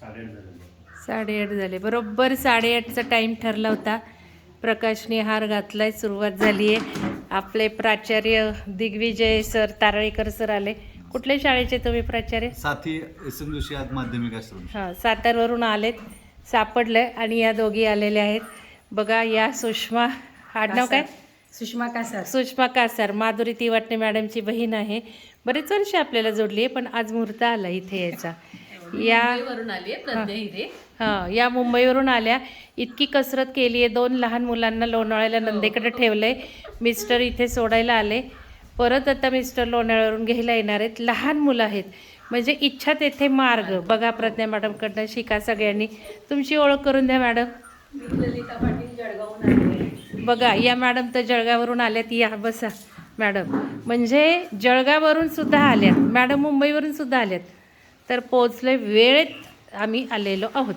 8:30 झाले. बरोबर 8:30चा टाईम ठरला होता. प्रकाशने हार घातलाय. सुरुवात झाली आहे. आपले प्राचार्य दिग्विजय सर तारळीकर सर आले. कुठल्या शाळेचे तुम्ही प्राचार्य? साथी एस.एम. जोशी आज माध्यमिक आश्रम. हां, सातारवरून आलेत. सापडले आणि या दोघी आलेल्या आहेत. बघा, या सुषमा, आडनाव काय? सुषमा कासार. सुषमा कासार, माधुरी तिवाटणे मॅडमची बहीण आहे. बरेच वर्ष आपल्याला जोडली आहे, पण आज मुहूर्त आला इथे यायचा. या वरून आली आहे प्रज्ञा हिरे. हां, या मुंबईवरून आल्या. इतकी कसरत केली आहे. 2 लहान मुलांना लोणावळ्याला नंदेकडे ठेवलं आहे. मिस्टर इथे सोडायला आले. परत आता मिस्टर लोणावळ्यावरून घ्यायला येणार आहेत. लहान मुलं आहेत, म्हणजे इच्छा तेथे मार्ग. बघा, प्रज्ञा मॅडमकडनं शिका सगळ्यांनी. तुमची ओळख करून द्या मॅडम. ललिता पाटील जळगावहून आली आहे. बघा, या मॅडम तर जळगाववरून आल्यात. या बसा मॅडम. म्हणजे जळगाववरून सुद्धा आल्यात मॅडम, मुंबईवरून सुद्धा आल्यात. तर पोचले, वेळेत आम्ही आलेलो आहोत.